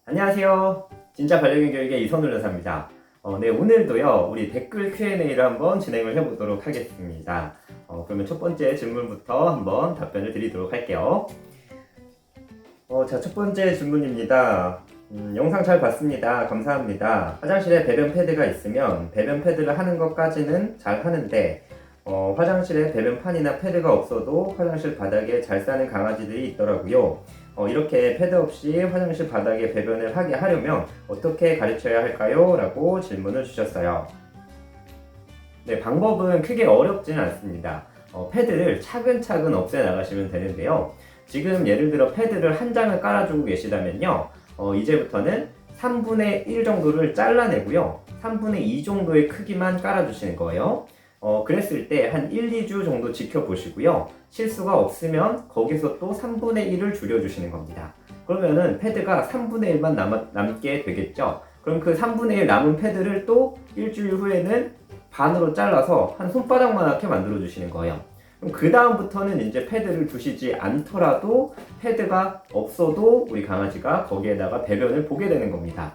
안녕하세요. 진짜 반려견 교육의 이선우 여사입니다. 네, 오늘도요, 우리 댓글 Q&A를 한번 진행을 해보도록 하겠습니다. 그러면 첫 번째 질문부터 한번 답변을 드리도록 할게요. 자, 첫 번째 질문입니다. 영상 잘 봤습니다. 감사합니다. 화장실에 배변 패드가 있으면 배변 패드를 하는 것까지는 잘 하는데, 화장실에 배변판이나 패드가 없어도 화장실 바닥에 잘 싸는 강아지들이 있더라고요. 이렇게 패드 없이 화장실 바닥에 배변을 하게 하려면 어떻게 가르쳐야 할까요? 라고 질문을 주셨어요. 네, 방법은 크게 어렵지는 않습니다. 패드를 차근차근 없애 나가시면 되는데요. 지금 예를 들어 패드를 한 장을 깔아주고 계시다면요. 이제부터는 3분의 1 정도를 잘라내고요. 3분의 2 정도의 크기만 깔아주시는 거예요. 그랬을 때 한 1, 2주 정도 지켜보시고요. 실수가 없으면 거기서 또 3분의 1을 줄여주시는 겁니다. 그러면은 패드가 3분의 1만 남게 되겠죠. 그럼 그 3분의 1 남은 패드를 또 일주일 후에는 반으로 잘라서 한 손바닥만하게 만들어주시는 거예요. 그럼 그 다음부터는 이제 패드를 두시지 않더라도 패드가 없어도 우리 강아지가 거기에다가 배변을 보게 되는 겁니다.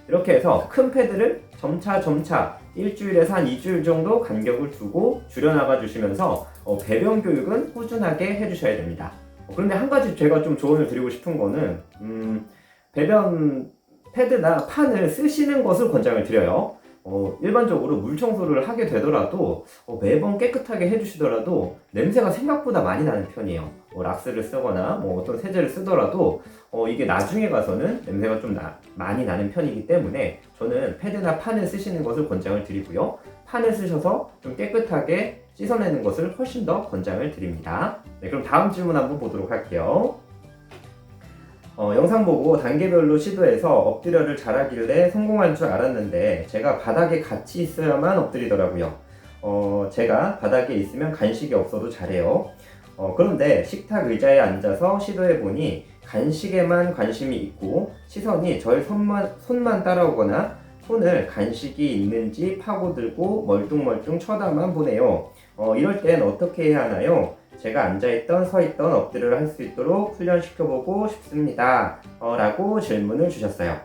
이렇게 해서 큰 패드를 점차 일주일에서 한 2주일 정도 간격을 두고 줄여나가 주시면서 배변 교육은 꾸준하게 해주셔야 됩니다. 그런데 한 가지 제가 좀 조언을 드리고 싶은 거는 배변 패드나 판을 쓰시는 것을 권장을 드려요. 일반적으로 물 청소를 하게 되더라도 매번 깨끗하게 해주시더라도 냄새가 생각보다 많이 나는 편이에요. 락스를 쓰거나 어떤 세제를 쓰더라도 이게 나중에 가서는 냄새가 좀 많이 나는 편이기 때문에 저는 패드나 판을 쓰시는 것을 권장을 드리고요. 판을 쓰셔서 좀 깨끗하게 씻어내는 것을 훨씬 더 권장을 드립니다. 네, 그럼 다음 질문 한번 보도록 할게요. 영상 보고 단계별로 시도해서 엎드려를 잘하길래 성공한 줄 알았는데 제가 바닥에 같이 있어야만 엎드리더라고요. 제가 바닥에 있으면 간식이 없어도 잘해요. 그런데 식탁 의자에 앉아서 시도해보니 간식에만 관심이 있고 시선이 저의 손만 따라오거나 손을 간식이 있는지 파고들고 멀뚱멀뚱 쳐다만 보네요. 이럴 땐 어떻게 해야 하나요? 제가 앉아있던 서있던 엎드려를 할 수 있도록 훈련시켜보고 싶습니다. 라고 질문을 주셨어요.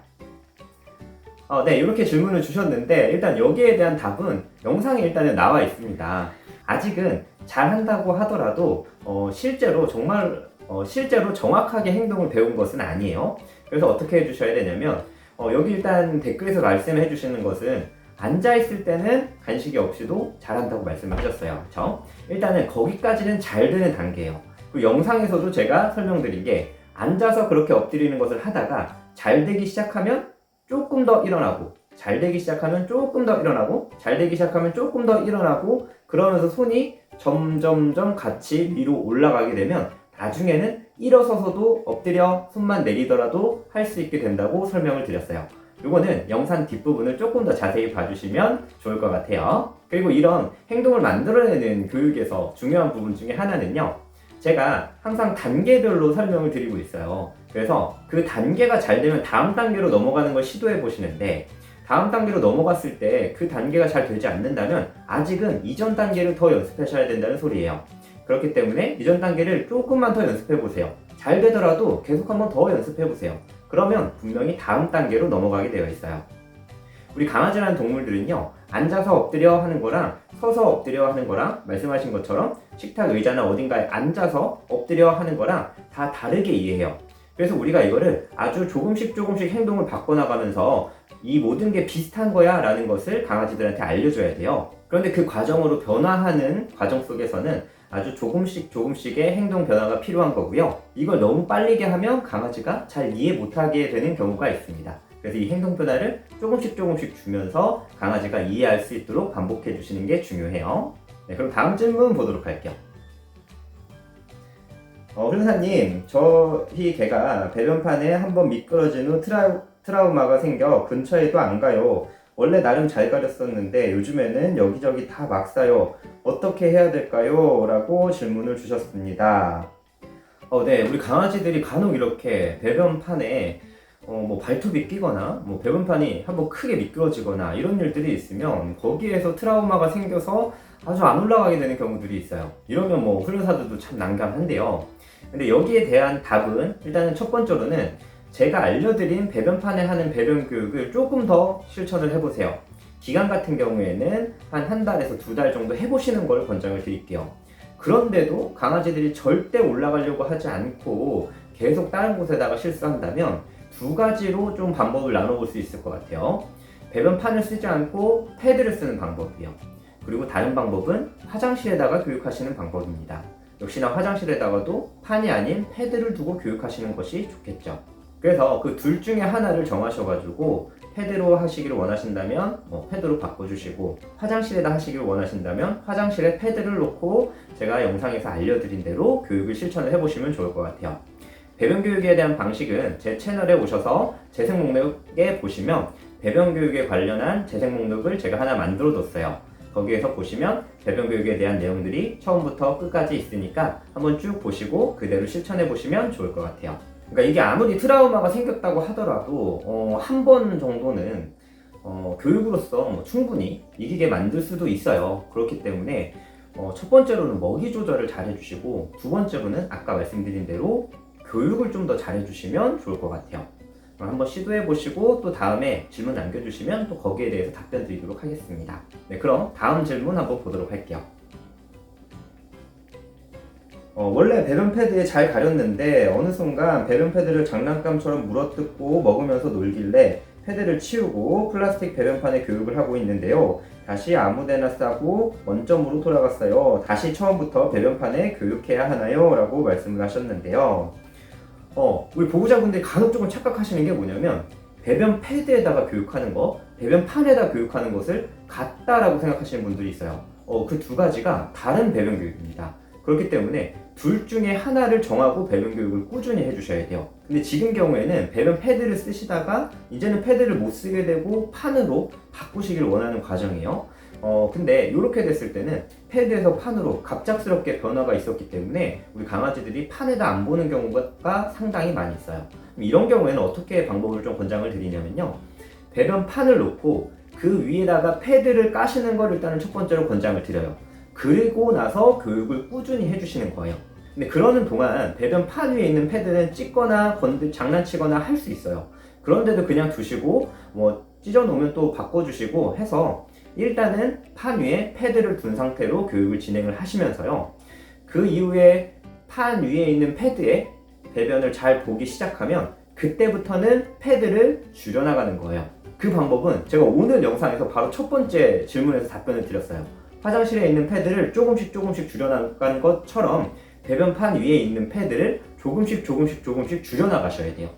네, 이렇게 질문을 주셨는데 일단 여기에 대한 답은 영상에 일단은 나와 있습니다. 아직은 잘한다고 하더라도 실제로 정확하게 행동을 배운 것은 아니에요. 그래서 어떻게 해주셔야 되냐면 여기 일단 댓글에서 말씀해 주시는 것은 앉아있을 때는 간식이 없이도 잘한다고 말씀하셨어요. 그렇죠? 일단은 거기까지는 잘 되는 단계예요. 그 영상에서도 제가 설명드린 게 앉아서 그렇게 엎드리는 것을 하다가 잘 되기 시작하면 조금 더 일어나고 잘 되기 시작하면 조금 더 일어나고 잘 되기 시작하면 조금 더 일어나고 그러면서 손이 점점점 같이 위로 올라가게 되면 나중에는 일어서서도 엎드려 손만 내리더라도 할 수 있게 된다고 설명을 드렸어요. 이거는 영상 뒷부분을 조금 더 자세히 봐주시면 좋을 것 같아요. 그리고 이런 행동을 만들어내는 교육에서 중요한 부분 중에 하나는요. 제가 항상 단계별로 설명을 드리고 있어요. 그래서 그 단계가 잘 되면 다음 단계로 넘어가는 걸 시도해 보시는데 다음 단계로 넘어갔을 때 그 단계가 잘 되지 않는다면 아직은 이전 단계를 더 연습하셔야 된다는 소리예요. 그렇기 때문에 이전 단계를 조금만 더 연습해 보세요. 잘 되더라도 계속 한번 더 연습해 보세요. 그러면 분명히 다음 단계로 넘어가게 되어 있어요. 우리 강아지라는 동물들은요, 앉아서 엎드려 하는 거랑 서서 엎드려 하는 거랑 말씀하신 것처럼 식탁 의자나 어딘가에 앉아서 엎드려 하는 거랑 다 다르게 이해해요. 그래서 우리가 이거를 아주 조금씩 행동을 바꿔나가면서 이 모든 게 비슷한 거야 라는 것을 강아지들한테 알려줘야 돼요. 그런데 그 과정으로 변화하는 과정 속에서는 아주 조금씩의 행동 변화가 필요한 거고요. 이걸 너무 빠르게 하면 강아지가 잘 이해 못하게 되는 경우가 있습니다. 그래서 이 행동 변화를 조금씩 저금씩 강아지가 이해할 수 있도록 반복해 주시는 게 중요해요. 네, 그럼 다음 질문 보도록 할게요. 훈련사님, 저희 개가 배변판에 한번 미끄러진 후 트라우마가 생겨 근처에도 안 가요. 원래 나름 잘 가렸었는데 요즘에는 여기저기 다 막 싸요. 어떻게 해야 될까요? 라고 질문을 주셨습니다. 네, 우리 강아지들이 간혹 이렇게 배변판에 발톱이 끼거나 배변판이 한번 크게 미끄러지거나 이런 일들이 있으면 거기에서 트라우마가 생겨서 아주 안 올라가게 되는 경우들이 있어요. 이러면 훈련사들도 참 난감한데요. 근데 여기에 대한 답은 일단은 첫 번째로는 제가 알려드린 배변판에 하는 배변 교육을 조금 더 실천을 해보세요. 기간 같은 경우에는 한 달에서 2달 정도 해보시는 걸 권장을 드릴게요. 그런데도 강아지들이 절대 올라가려고 하지 않고 계속 다른 곳에다가 실수한다면 2가지로 좀 방법을 나눠볼 수 있을 것 같아요. 배변판을 쓰지 않고 패드를 쓰는 방법이요. 그리고 다른 방법은 화장실에다가 교육하시는 방법입니다. 역시나 화장실에다가도 판이 아닌 패드를 두고 교육하시는 것이 좋겠죠. 그래서 그 둘 중에 하나를 정하셔가지고 패드로 하시기를 원하신다면 패드로 바꿔주시고, 화장실에다 하시기를 원하신다면 화장실에 패드를 놓고 제가 영상에서 알려드린 대로 교육을 실천을 해보시면 좋을 것 같아요. 배변 교육에 대한 방식은 제 채널에 오셔서 재생 목록에 보시면 배변 교육에 관련한 재생 목록을 제가 하나 만들어 뒀어요. 거기에서 보시면 배변 교육에 대한 내용들이 처음부터 끝까지 있으니까 한번 쭉 보시고 그대로 실천해 보시면 좋을 것 같아요. 그러니까 이게 아무리 트라우마가 생겼다고 하더라도 한 번 정도는 교육으로서 충분히 이기게 만들 수도 있어요. 그렇기 때문에 첫 번째로는 먹이 조절을 잘 해주시고, 두 번째로는 아까 말씀드린 대로 교육을 좀 더 잘 해주시면 좋을 것 같아요. 한번 시도해 보시고 또 다음에 질문 남겨주시면 또 거기에 대해서 답변 드리도록 하겠습니다. 네, 그럼 다음 질문 한번 보도록 할게요. 원래 배변 패드에 잘 가렸는데 어느 순간 배변 패드를 장난감처럼 물어뜯고 먹으면서 놀길래 패드를 치우고 플라스틱 배변판에 교육을 하고 있는데요. 다시 아무데나 싸고 원점으로 돌아갔어요. 다시 처음부터 배변판에 교육해야 하나요? 라고 말씀을 하셨는데요. 우리 보호자분들이 간혹 조금 착각하시는 게 뭐냐면 배변 패드에다가 교육하는 거, 배변판에다 교육하는 것을 같다라고 생각하시는 분들이 있어요. 그 2가지가 다른 배변 교육입니다. 그렇기 때문에 둘 중에 하나를 정하고 배변 교육을 꾸준히 해주셔야 돼요. 근데 지금 경우에는 배변 패드를 쓰시다가 이제는 패드를 못 쓰게 되고 판으로 바꾸시길 원하는 과정이에요. 근데 이렇게 됐을 때는 패드에서 판으로 갑작스럽게 변화가 있었기 때문에 우리 강아지들이 판에다 안 보는 경우가 상당히 많이 있어요. 이런 경우에는 어떻게 방법을 좀 권장을 드리냐면요, 배변판을 놓고 그 위에다가 패드를 까시는 걸 일단은 첫 번째로 권장을 드려요. 그리고 나서 교육을 꾸준히 해주시는 거예요. 근데 그러는 동안 배변판 위에 있는 패드는 찢거나 장난치거나 할 수 있어요. 그런데도 그냥 두시고 찢어 놓으면 또 바꿔주시고 해서 일단은 판 위에 패드를 둔 상태로 교육을 진행을 하시면서요, 그 이후에 판 위에 있는 패드에 배변을 잘 보기 시작하면 그때부터는 패드를 줄여나가는 거예요. 그 방법은 제가 오늘 영상에서 바로 첫 번째 질문에서 답변을 드렸어요. 화장실에 있는 패드를 조금씩 줄여나간 것처럼 배변판 위에 있는 패드를 조금씩 줄여나가셔야 돼요.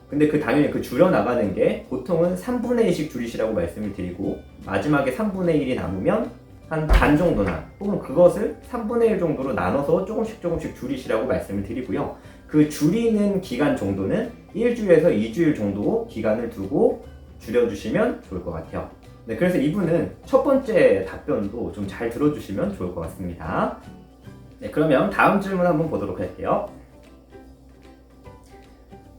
근데 당연히 그 줄여나가는 게 보통은 3분의 2씩 줄이시라고 말씀을 드리고, 마지막에 3분의 1이 남으면 한 반 정도나 혹은 그것을 3분의 1 정도로 나눠서 조금씩 줄이시라고 말씀을 드리고요. 그 줄이는 기간 정도는 1주에서 2주일 정도 기간을 두고 줄여주시면 좋을 것 같아요. 네, 그래서 이분은 첫 번째 답변도 좀 잘 들어주시면 좋을 것 같습니다. 네, 그러면 다음 질문 한번 보도록 할게요.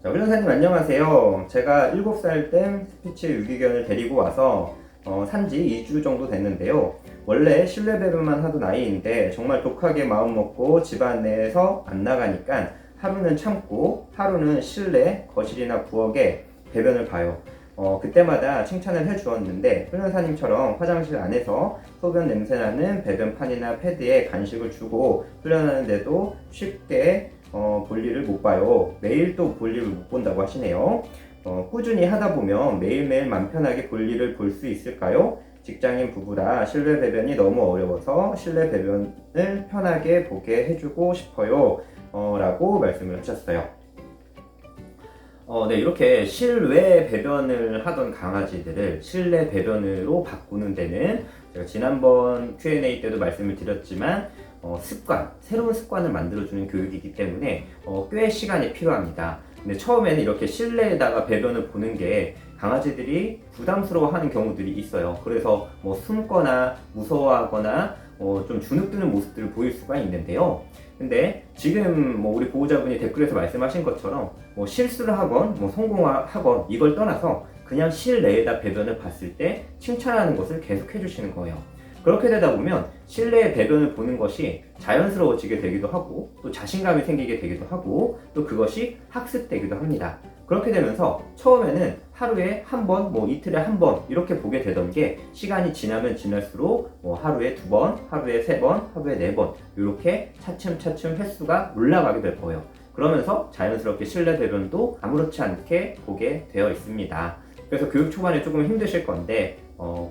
자, 훈련사님 안녕하세요. 제가 7살 땐 스피츠 유기견을 데리고 와서 산지 2주 정도 됐는데요. 원래 실내 배변만 하던 아이인데 정말 독하게 마음먹고 집안 내에서 안 나가니까 하루는 참고 하루는 실내 거실이나 부엌에 배변을 봐요. 그때마다 칭찬을 해주었는데 훈련사님처럼 화장실 안에서 소변 냄새나는 배변판이나 패드에 간식을 주고 훈련하는데도 쉽게 볼일을 못 봐요. 매일 또 볼일을 못 본다고 하시네요. 꾸준히 하다 보면 매일매일 맘 편하게 볼일을 볼 수 있을까요? 직장인 부부라 실내 배변이 너무 어려워서 실내 배변을 편하게 보게 해주고 싶어요. 라고 말씀을 하셨어요. 네, 이렇게 실외 배변을 하던 강아지들을 실내 배변으로 바꾸는 데는 제가 지난번 Q&A 때도 말씀을 드렸지만 새로운 습관을 만들어주는 교육이기 때문에 꽤 시간이 필요합니다. 근데 처음에는 이렇게 실내에다가 배변을 보는 게 강아지들이 부담스러워하는 경우들이 있어요. 그래서 숨거나 무서워하거나 좀 주눅드는 모습들을 보일 수가 있는데요. 근데 지금 우리 보호자분이 댓글에서 말씀하신 것처럼 실수를 하건 성공하건 이걸 떠나서 그냥 실내에다 배변을 봤을 때 칭찬하는 것을 계속 해주시는 거예요. 그렇게 되다 보면 실내의 배변을 보는 것이 자연스러워지게 되기도 하고 또 자신감이 생기게 되기도 하고 또 그것이 학습되기도 합니다. 그렇게 되면서 처음에는 하루에 한 번, 뭐 이틀에 한 번 이렇게 보게 되던 게 시간이 지나면 지날수록 뭐 하루에 2번, 하루에 3번, 하루에 4번 이렇게 차츰차츰 횟수가 올라가게 될 거예요. 그러면서 자연스럽게 실내 배변도 아무렇지 않게 보게 되어 있습니다. 그래서 교육 초반에 조금 힘드실 건데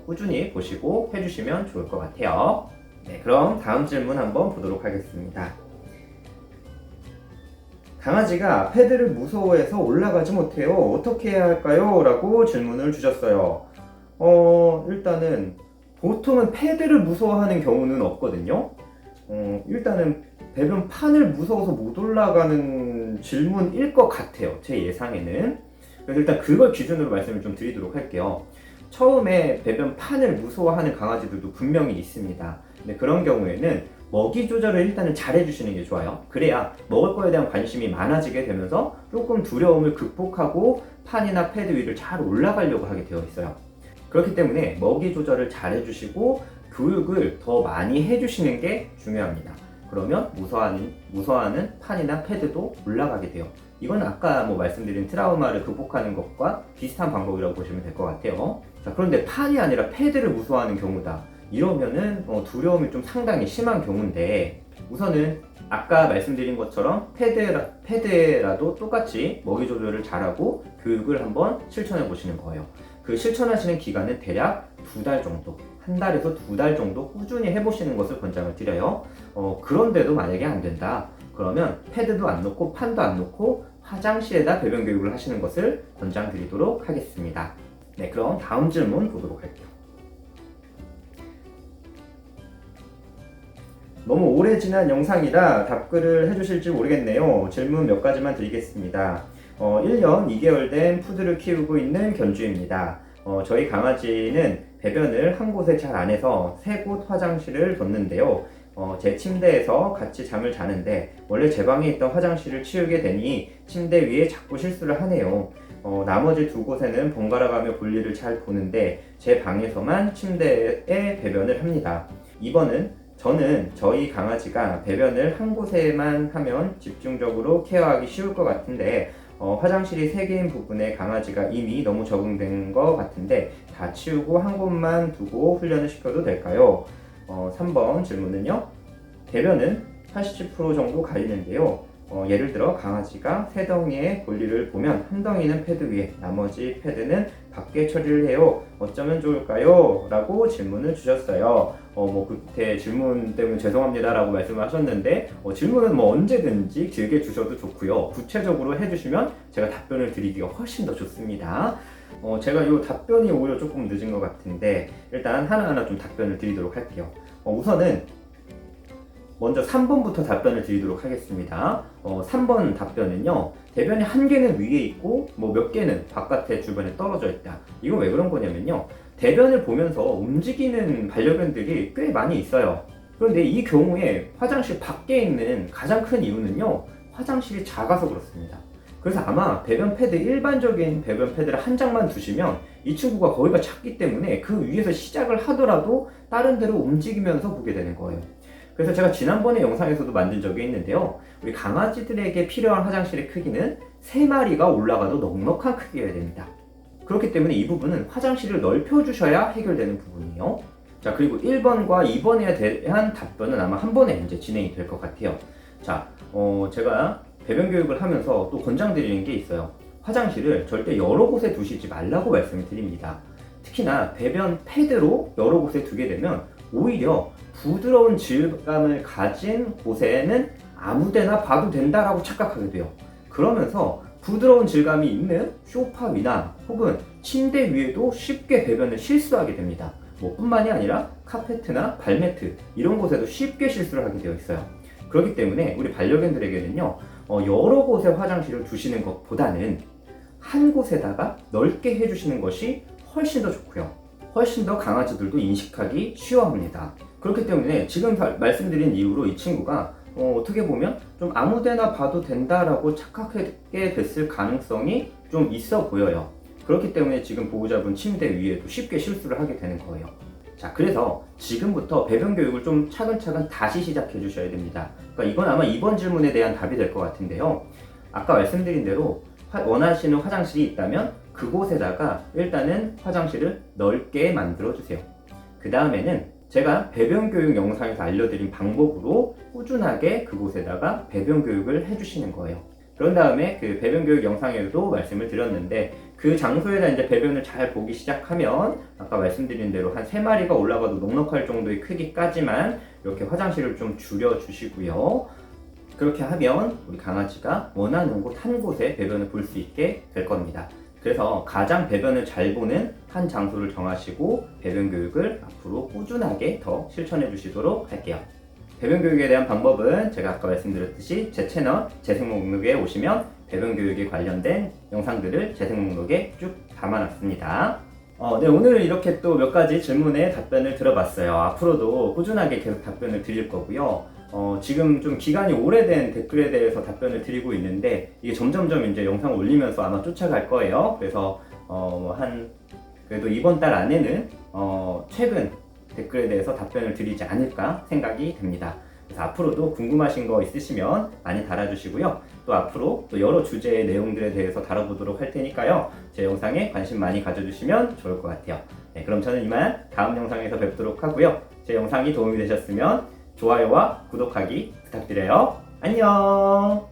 꾸준히 보시고 해주시면 좋을 것 같아요. 네, 그럼 다음 질문 한번 보도록 하겠습니다. 강아지가 패드를 무서워해서 올라가지 못해요. 어떻게 해야 할까요? 라고 질문을 주셨어요. 일단은 보통은 패드를 무서워하는 경우는 없거든요. 일단은 배변판을 무서워서 못 올라가는 질문일 것 같아요. 제 예상에는. 그래서 일단 그걸 기준으로 말씀을 좀 드리도록 할게요. 처음에 배변판을 무서워하는 강아지들도 분명히 있습니다. 근데 그런 경우에는 먹이 조절을 일단은 잘 해주시는 게 좋아요. 그래야 먹을 거에 대한 관심이 많아지게 되면서 조금 두려움을 극복하고 판이나 패드 위를 잘 올라가려고 하게 되어 있어요. 그렇기 때문에 먹이 조절을 잘 해주시고 교육을 더 많이 해주시는 게 중요합니다. 그러면 무서워하는 판이나 패드도 올라가게 돼요. 이건 아까 말씀드린 트라우마를 극복하는 것과 비슷한 방법이라고 보시면 될 것 같아요. 자, 그런데 판이 아니라 패드를 무서워하는 경우다. 이러면은 두려움이 좀 상당히 심한 경우인데, 우선은 아까 말씀드린 것처럼 패드라도 똑같이 먹이 조절을 잘하고 교육을 한번 실천해 보시는 거예요. 그 실천하시는 기간은 대략 2달 정도, 1달에서 2달 정도 꾸준히 해보시는 것을 권장을 드려요. 그런데도 만약에 안 된다, 그러면 패드도 안 놓고 판도 안 놓고 화장실에다 배변 교육을 하시는 것을 권장드리도록 하겠습니다. 네, 그럼 다음 질문 보도록 할게요. 너무 오래 지난 영상이라 답글을 해주실지 모르겠네요. 질문 몇 가지만 드리겠습니다. 1년 2개월 된 푸드를 키우고 있는 견주입니다. 저희 강아지는 배변을 한 곳에 잘 안 해서 3곳 화장실을 뒀는데요. 제 침대에서 같이 잠을 자는데 원래 제 방에 있던 화장실을 치우게 되니 침대 위에 자꾸 실수를 하네요. 나머지 2곳에는 번갈아가며 볼일을 잘 보는데 제 방에서만 침대에 배변을 합니다. 저는 저희 강아지가 배변을 한 곳에만 하면 집중적으로 케어하기 쉬울 것 같은데 화장실이 3개인 부분에 강아지가 이미 너무 적응된 것 같은데 다 치우고 한 곳만 두고 훈련을 시켜도 될까요? 3번 질문은요. 배변은 80% 정도 가리는데요. 예를 들어 강아지가 3덩이의 볼일을 보면 한 덩이는 패드 위에, 나머지 패드는 밖에 처리를 해요. 어쩌면 좋을까요? 라고 질문을 주셨어요. 그때 질문 때문에 죄송합니다 라고 말씀을 하셨는데 질문은 언제든지 길게 주셔도 좋고요. 구체적으로 해주시면 제가 답변을 드리기가 훨씬 더 좋습니다. 제가 이 답변이 오히려 조금 늦은 것 같은데 일단 하나하나 좀 답변을 드리도록 할게요. 우선은 먼저 3번부터 답변을 드리도록 하겠습니다. 3번 답변은요. 대변이 1개는 위에 있고 몇 개는 바깥에 주변에 떨어져 있다. 이건 왜 그런 거냐면요. 대변을 보면서 움직이는 반려견들이 꽤 많이 있어요. 그런데 이 경우에 화장실 밖에 있는 가장 큰 이유는요. 화장실이 작아서 그렇습니다. 그래서 아마 일반적인 배변 패드를 한 장만 두시면 이 친구가 거기가 작기 때문에 그 위에서 시작을 하더라도 다른 데로 움직이면서 보게 되는 거예요. 그래서 제가 지난번에 영상에서도 만든 적이 있는데요. 우리 강아지들에게 필요한 화장실의 크기는 3마리가 올라가도 넉넉한 크기여야 됩니다. 그렇기 때문에 이 부분은 화장실을 넓혀주셔야 해결되는 부분이에요. 자, 그리고 1번과 2번에 대한 답변은 아마 한 번에 이제 진행이 될 것 같아요. 자, 제가 배변 교육을 하면서 또 권장드리는 게 있어요. 화장실을 절대 여러 곳에 두시지 말라고 말씀을 드립니다. 특히나 배변 패드로 여러 곳에 두게 되면 오히려 부드러운 질감을 가진 곳에는 아무데나 봐도 된다라고 착각하게 돼요. 그러면서 부드러운 질감이 있는 소파 위나 혹은 침대 위에도 쉽게 배변을 실수하게 됩니다. 뿐만이 아니라 카페트나 발매트 이런 곳에도 쉽게 실수를 하게 되어 있어요. 그렇기 때문에 우리 반려견들에게는요, 여러 곳에 화장실을 두시는 것보다는 한 곳에다가 넓게 해주시는 것이 훨씬 더 좋고요. 훨씬 더 강아지들도 인식하기 쉬워합니다. 그렇기 때문에 지금 말씀드린 이유로 이 친구가 어떻게 보면 좀 아무데나 봐도 된다라고 착각하게 됐을 가능성이 좀 있어 보여요. 그렇기 때문에 지금 보호자분 침대 위에도 쉽게 실수를 하게 되는 거예요. 자, 그래서 지금부터 배변 교육을 좀 차근차근 다시 시작해 주셔야 됩니다. 그러니까 이건 아마 이번 질문에 대한 답이 될 것 같은데요. 아까 말씀드린 대로 원하시는 화장실이 있다면 그곳에다가 일단은 화장실을 넓게 만들어 주세요. 그 다음에는 제가 배변 교육 영상에서 알려드린 방법으로 꾸준하게 그곳에다가 배변 교육을 해주시는 거예요. 그런 다음에 그 배변 교육 영상에도 말씀을 드렸는데 그 장소에다 이제 배변을 잘 보기 시작하면 아까 말씀드린 대로 한 3마리가 올라가도 넉넉할 정도의 크기까지만 이렇게 화장실을 좀 줄여주시고요. 그렇게 하면 우리 강아지가 원하는 곳 한 곳에 배변을 볼 수 있게 될 겁니다. 그래서 가장 배변을 잘 보는 한 장소를 정하시고 배변 교육을 앞으로 꾸준하게 더 실천해 주시도록 할게요. 배변 교육에 대한 방법은 제가 아까 말씀드렸듯이 제 채널 재생 목록에 오시면 배변 교육에 관련된 영상들을 재생 목록에 쭉 담아놨습니다. 네, 오늘은 이렇게 또 몇 가지 질문에 답변을 들어봤어요. 앞으로도 꾸준하게 계속 답변을 드릴 거고요. 지금 좀 기간이 오래된 댓글에 대해서 답변을 드리고 있는데 이게 점점점 이제 영상을 올리면서 아마 쫓아갈 거예요. 그래서 그래도 이번 달 안에는 최근 댓글에 대해서 답변을 드리지 않을까 생각이 됩니다. 그래서 앞으로도 궁금하신 거 있으시면 많이 달아주시고요. 또 앞으로 또 여러 주제의 내용들에 대해서 다뤄보도록 할 테니까요. 제 영상에 관심 많이 가져주시면 좋을 것 같아요. 네, 그럼 저는 이만 다음 영상에서 뵙도록 하고요. 제 영상이 도움이 되셨으면 좋아요와 구독하기 부탁드려요. 안녕!